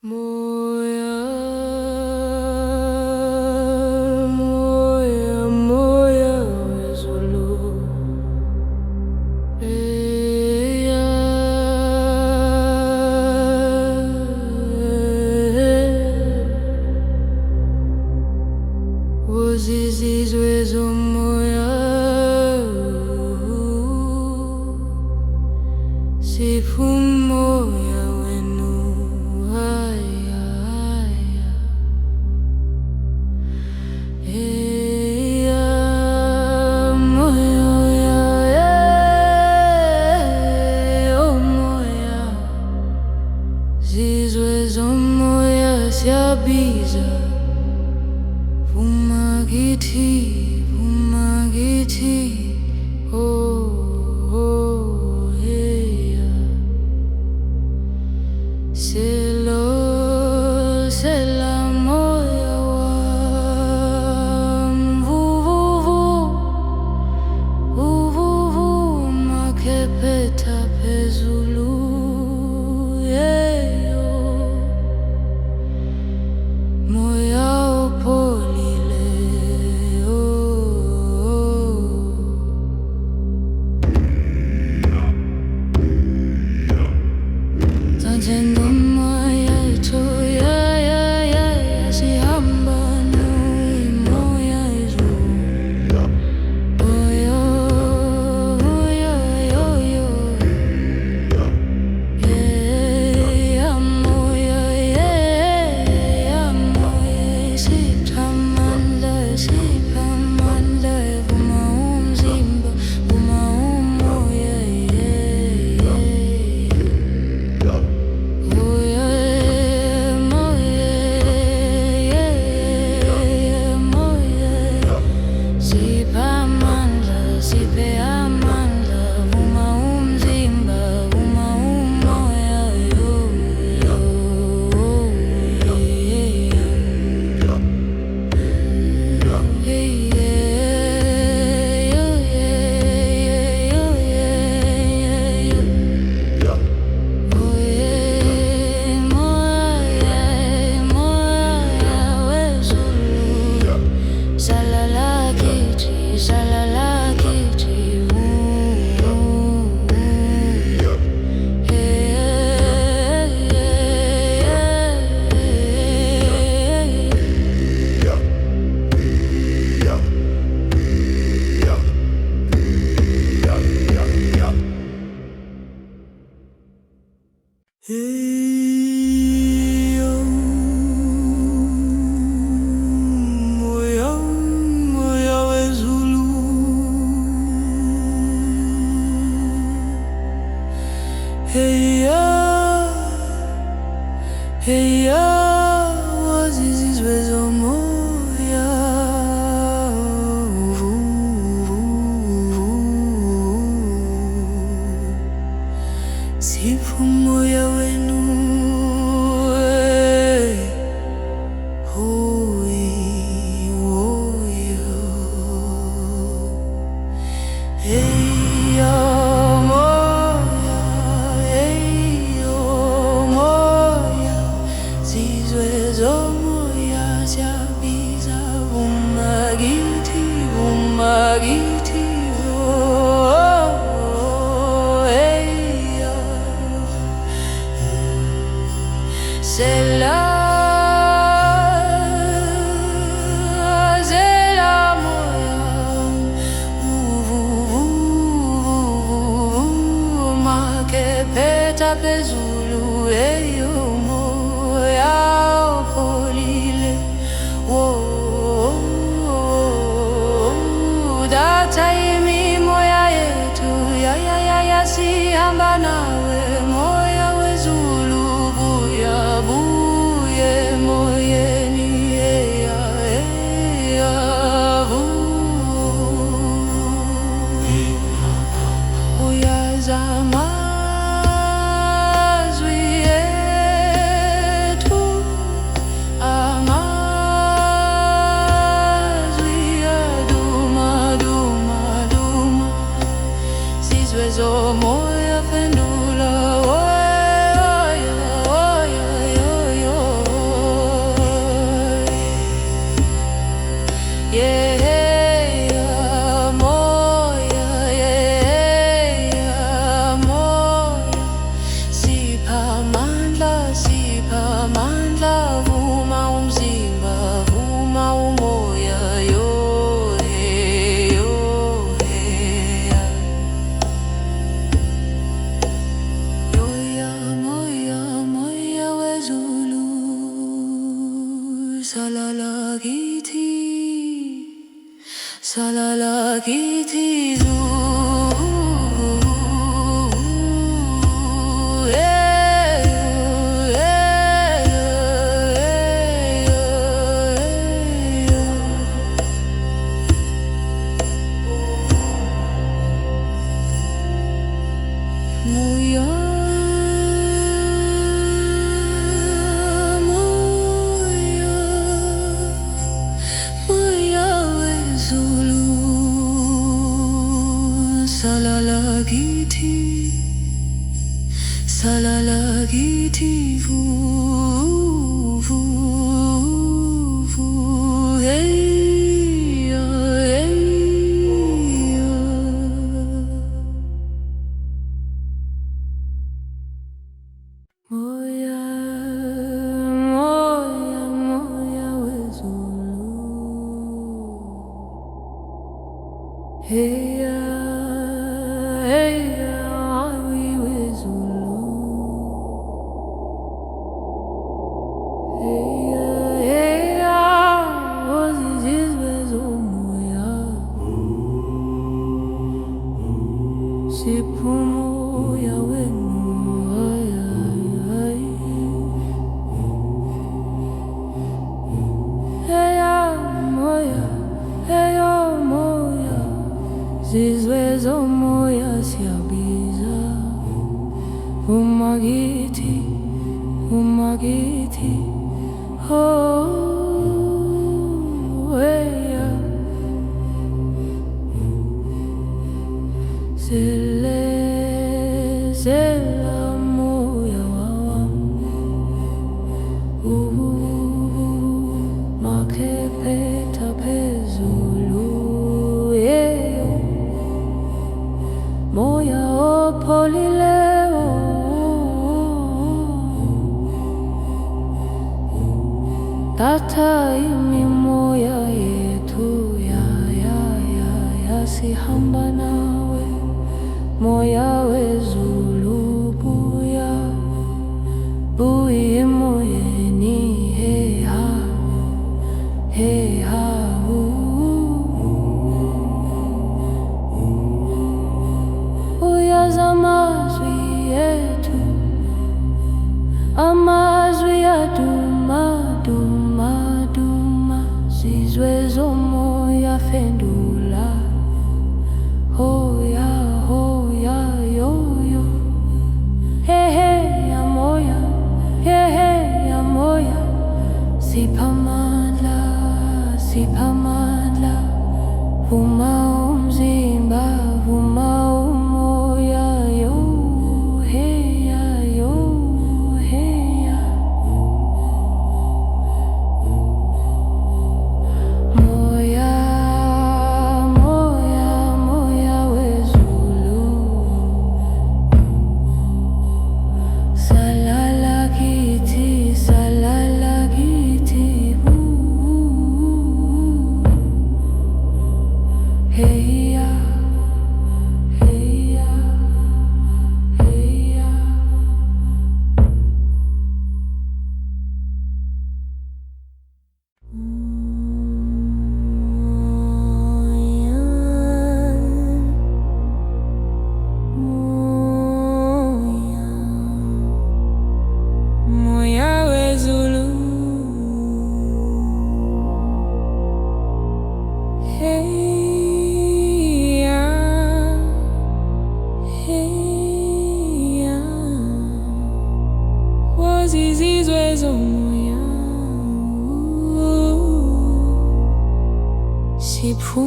Moya, moya, moya, Zulu. Eya, wozizizwe zomoya, sifumoya wenu. Siyabiza Vumagiti, Vumagiti, oh, hey, Selo, Sela moya wam, Vuvuvu, makepeta pezulu, moya opolile, Tanzania moya to ya sihamba no moya izu, moya sifu moya wenu, Zulu, eyo moya opolile, data imi moya yetu, ya sihamba nawe, moya we Zulu, buya. amandla, vuma umzimba, vuma umoya, yo hey, yo hey, moya, moya, moya weZulu, salala kiti, salala kiti Zulu. Salala giti vu vu vu hey ya hey ya. Moya moya moya weZulu hey ya hey ya weZulu. Zizwezo moya siyabiza, umagiti, umagiti, oh, yeah. Zele, zela moya wawa, makepeta peZulu, yeah. Moya opolileo, tata imi moya yetu ya sihamba nawe, moya weZulu buya, buyi moyeni heha heha. Amazwi yetu, amazwi ya duma, duma, duma, zizwezo moya fendula, hoya, hoya, yo, yo, hey, hey, ya moya, hey, hey, ya moya, sipamandla, sipamandla, vuma umzimba, vuma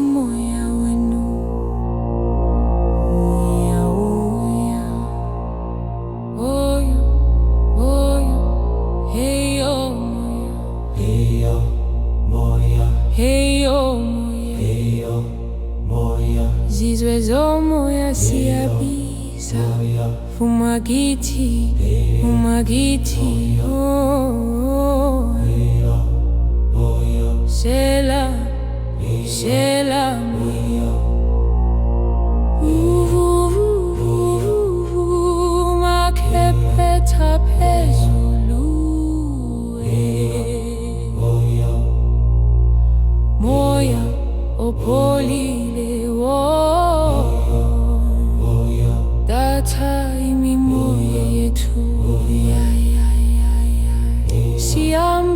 moya wenu, moya, moya, moya, moya, hey yo moya, hey yo moya, hey yo moya, hey yo moya, zizwezo moya siyabiza, umagiti, umagiti, oh.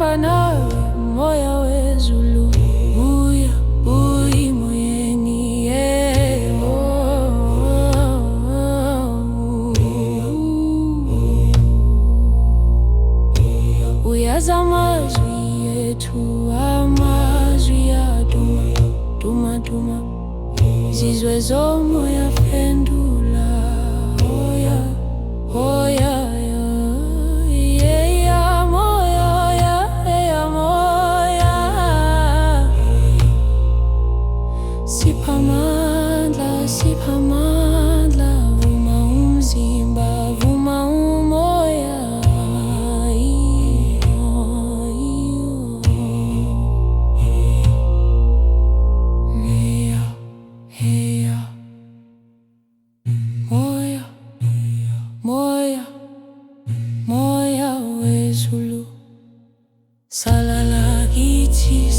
sihamba nawe moya we Zulu, buya buyi moyeni uyaza amazwi ethu, amazwi aduma duma duma, zizwe zomoya pendula, oya oya yeah moya yeah moya, siphamandla siphamandla, vuma umzimba vuma umoya. Moya, moya we Zulu, salala kichi,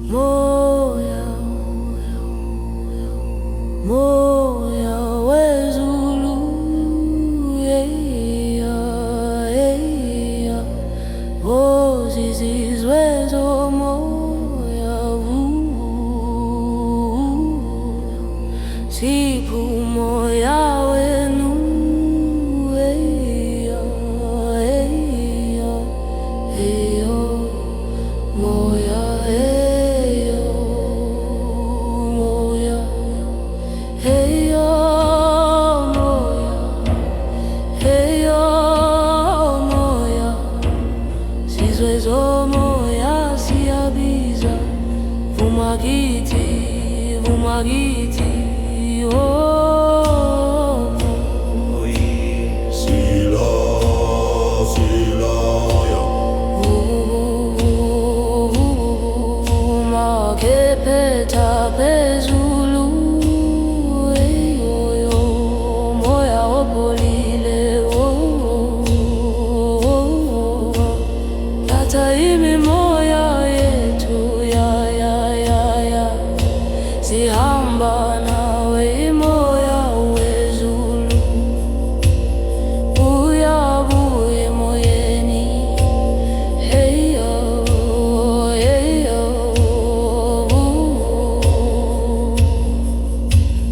moya, moya we Zulu, zizizwe zomoya, siphu moya wenu, moya zizwe zomoya siyabiza, vuma kithi sila ya makephetha phezulu, moya opholile latha imimoya yethu ya sihamba nawe moya we Zulu, buya buyi moyeni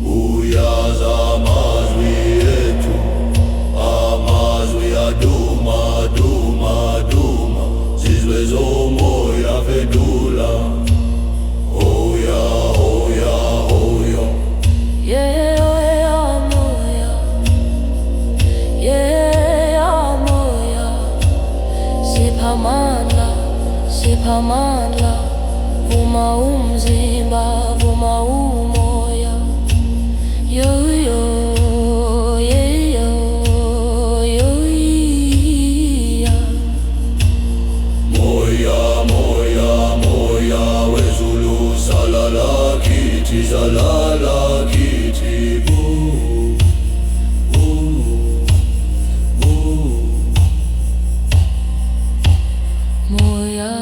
uyaza amazwi ethu, amazwi aduma duma duma, zizwe zomoya pendula, oya oya oya moya, siphamandla, vuma umzimba vuma umoya, moya moya moya we Zulu, salala kithi moya moya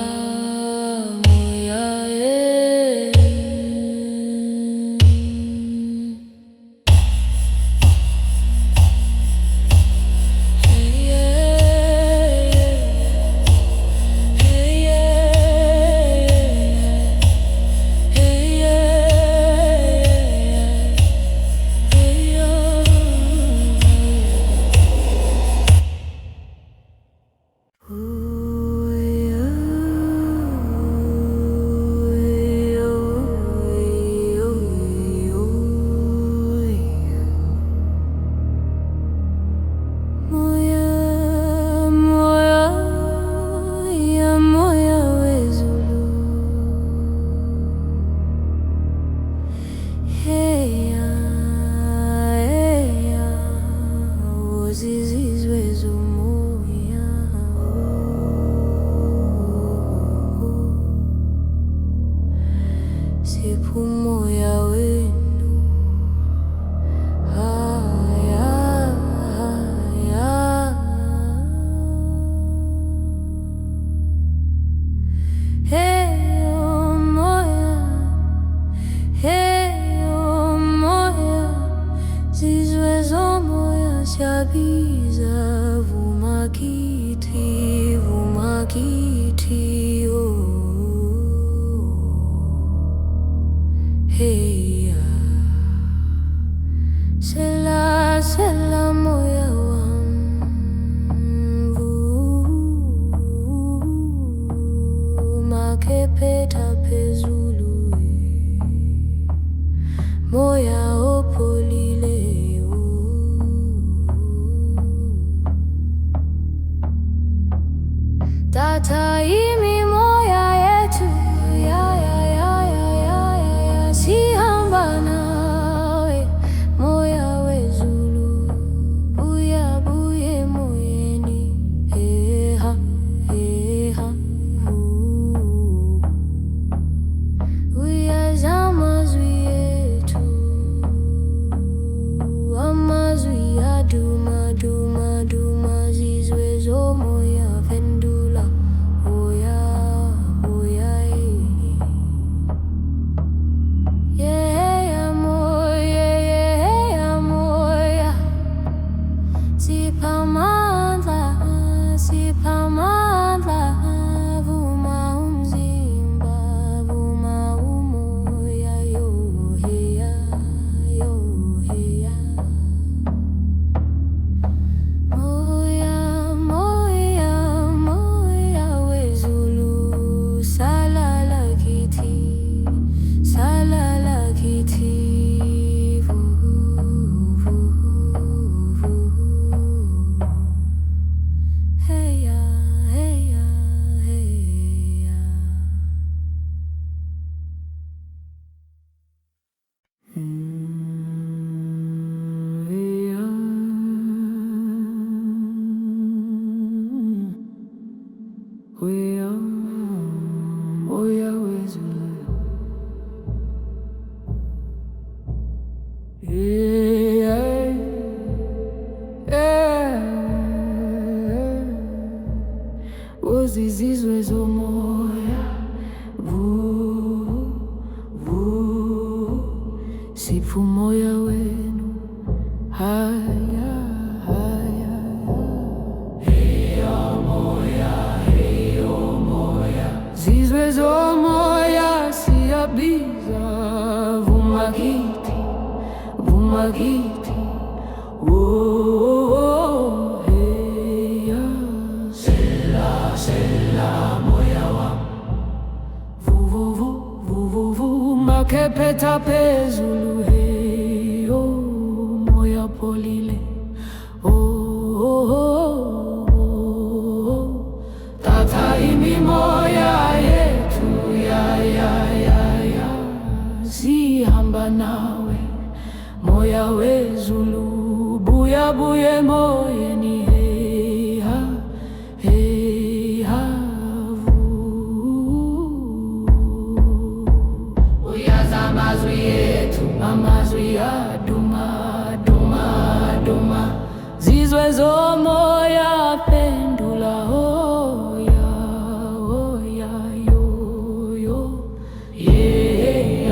hey oh moya, hey oh moya, zizwe zo moya shabiza vumakiti, vumakiti oh. Hey ya, sela sela moya wangu, makepeta pezulu moya opolile oh. Tata imi moya yetu ya ya ya ya ya ya, sihamba nawe moya we Zulu, buya buye moyeni eha eha uyazama zwi yetu, amazwi ya duma duma duma, zizwe zo moya pendula oya oya yeah moya yeah moya, sipamandla sipamandla, vuma umzimba vuma umoya yo heya yo heya moya moya moya we Zulu, salala kiti vu vu vu, heya heya heya. We are always yeah, yeah. Uzizizwe zo moya vu vu, siphu moya wenu haya haya zizwe zo moya siyabiza vumakiti vumakiti oh heya sela sela moya wa vu vu vu vu vu vu, makepeta pezulu hey oh moya polile tata imi moya yetu ya ya ya ya, sihamba nawe moya we Zulu, buya buye moyeni heha heha vu, uyazama zwi yetu amazwi ya duma duma duma, zizwe zo moya pendula oh ya yo yo yeah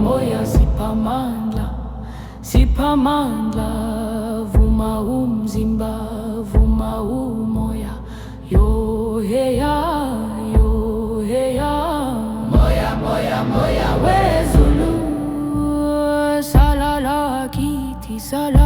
moya sipamandla vuma umzimba vuma umoya yo heya moya moya moya we Zulu, salala kiti salala